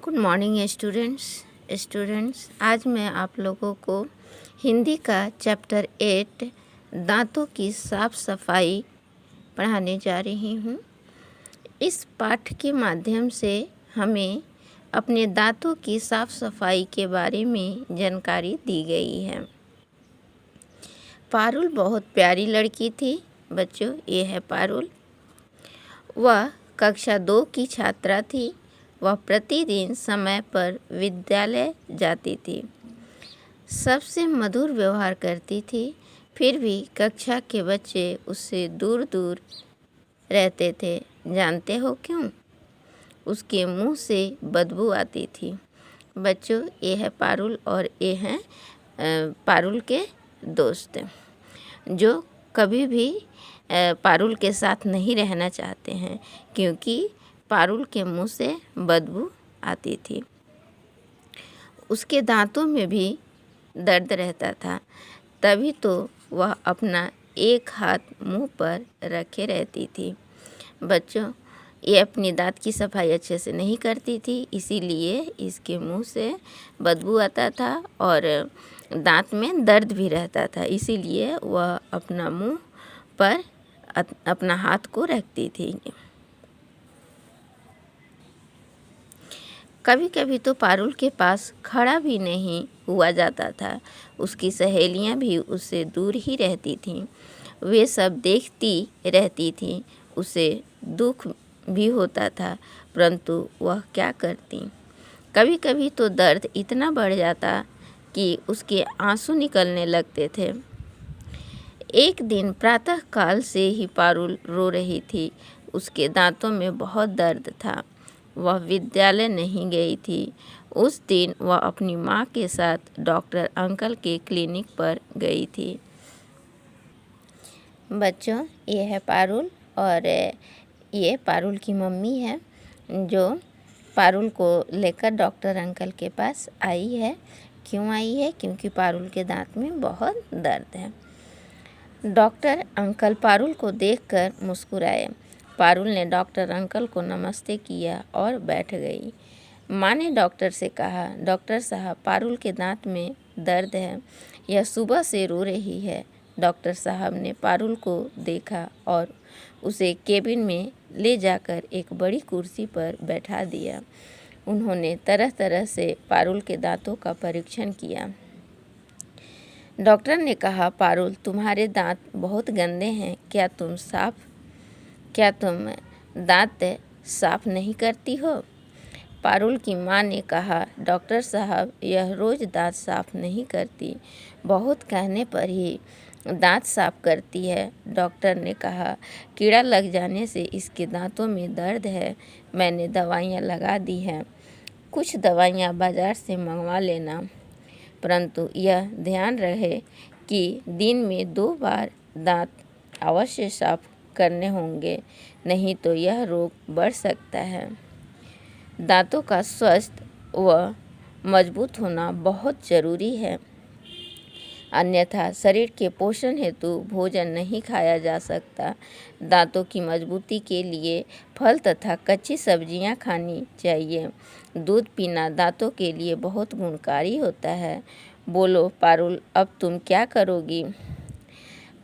Good morning students. आज मैं आप लोगों को हिंदी का चैप्टर 8 दांतों की साफ सफाई पढ़ाने जा रही हूँ। इस पाठ के माध्यम से हमें अपने दांतों की साफ सफाई के बारे में जानकारी दी गई है। पारुल बहुत प्यारी लड़की थी। बच्चों, ये है पारुल। वह कक्षा 2 की छात्रा थी। वह प्रतिदिन समय पर विद्यालय जाती थी, सबसे मधुर व्यवहार करती थी। फिर भी कक्षा के बच्चे उससे दूर दूर रहते थे। जानते हो क्यों? उसके मुंह से बदबू आती थी। बच्चों, ये है पारुल और ये हैं पारुल के दोस्त, जो कभी भी पारुल के साथ नहीं रहना चाहते हैं, क्योंकि पारुल के मुंह से बदबू आती थी। उसके दांतों में भी दर्द रहता था, तभी तो वह अपना एक हाथ मुंह पर रखे रहती थी। बच्चों, ये अपनी दांत की सफाई अच्छे से नहीं करती थी, इसीलिए इसके मुंह से बदबू आता था और दांत में दर्द भी रहता था। इसीलिए वह अपना मुंह पर अपना हाथ को रखती थी। कभी कभी तो पारुल के पास खड़ा भी नहीं हुआ जाता था। उसकी सहेलियां भी उससे दूर ही रहती थीं। वे सब देखती रहती थीं। उसे दुख भी होता था, परंतु वह क्या करती। कभी कभी तो दर्द इतना बढ़ जाता कि उसके आंसू निकलने लगते थे। एक दिन प्रातःकाल से ही पारुल रो रही थी। उसके दांतों में बहुत दर्द था। वह विद्यालय नहीं गई थी। उस दिन वह अपनी माँ के साथ डॉक्टर अंकल के क्लिनिक पर गई थी। बच्चों, ये है पारुल और ये पारुल की मम्मी है, जो पारुल को लेकर डॉक्टर अंकल के पास आई है। क्यों आई है? क्योंकि पारुल के दांत में बहुत दर्द है। डॉक्टर अंकल पारुल को देखकर मुस्कुराए। पारुल ने डॉक्टर अंकल को नमस्ते किया और बैठ गई। माँ ने डॉक्टर से कहा, डॉक्टर साहब, पारुल के दांत में दर्द है, यह सुबह से रो रही है। डॉक्टर साहब ने पारुल को देखा और उसे केबिन में ले जाकर एक बड़ी कुर्सी पर बैठा दिया। उन्होंने तरह तरह से पारुल के दांतों का परीक्षण किया। डॉक्टर ने कहा, पारुल, तुम्हारे दांत बहुत गंदे हैं। क्या तुम दांत साफ नहीं करती हो? पारुल की माँ ने कहा, डॉक्टर साहब, यह रोज़ दांत साफ नहीं करती, बहुत कहने पर ही दांत साफ करती है। डॉक्टर ने कहा, कीड़ा लग जाने से इसके दांतों में दर्द है। मैंने दवाइयाँ लगा दी हैं, कुछ दवाइयाँ बाज़ार से मंगवा लेना, परंतु यह ध्यान रहे कि दिन में 2 बार दांत अवश्य साफ करने होंगे, नहीं तो यह रोग बढ़ सकता है। दांतों का स्वस्थ व मजबूत होना बहुत ज़रूरी है, अन्यथा शरीर के पोषण हेतु भोजन नहीं खाया जा सकता। दांतों की मजबूती के लिए फल तथा कच्ची सब्जियां खानी चाहिए। दूध पीना दांतों के लिए बहुत गुणकारी होता है। बोलो पारुल, अब तुम क्या करोगी?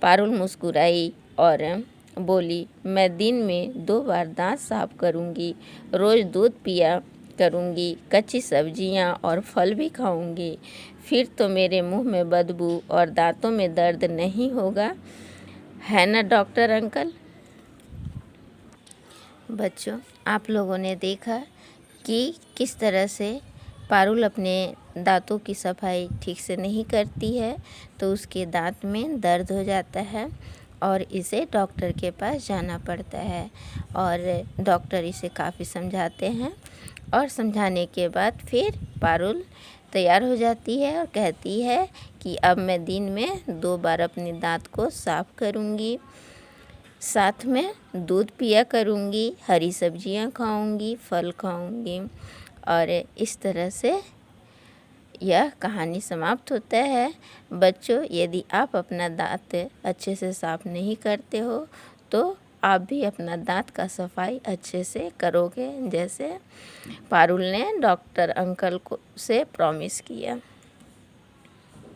पारुल मुस्कुराई और बोली, मैं दिन में 2 बार दांत साफ करूंगी, रोज़ दूध पिया करूंगी, कच्ची सब्जियां और फल भी खाऊंगी। फिर तो मेरे मुंह में बदबू और दांतों में दर्द नहीं होगा, है ना डॉक्टर अंकल? बच्चों, आप लोगों ने देखा कि किस तरह से पारुल अपने दांतों की सफाई ठीक से नहीं करती है, तो उसके दांत में दर्द हो जाता है और इसे डॉक्टर के पास जाना पड़ता है। और डॉक्टर इसे काफ़ी समझाते हैं और समझाने के बाद फिर पारुल तैयार हो जाती है और कहती है कि अब मैं दिन में 2 बार अपने दांत को साफ करूँगी, साथ में दूध पिया करूँगी, हरी सब्जियाँ खाऊँगी, फल खाऊँगी। और इस तरह से यह कहानी समाप्त होता है। बच्चों, यदि आप अपना दांत अच्छे से साफ नहीं करते हो तो आप भी अपना दांत का सफाई अच्छे से करोगे, जैसे पारुल ने डॉक्टर अंकल को से प्रॉमिस किया।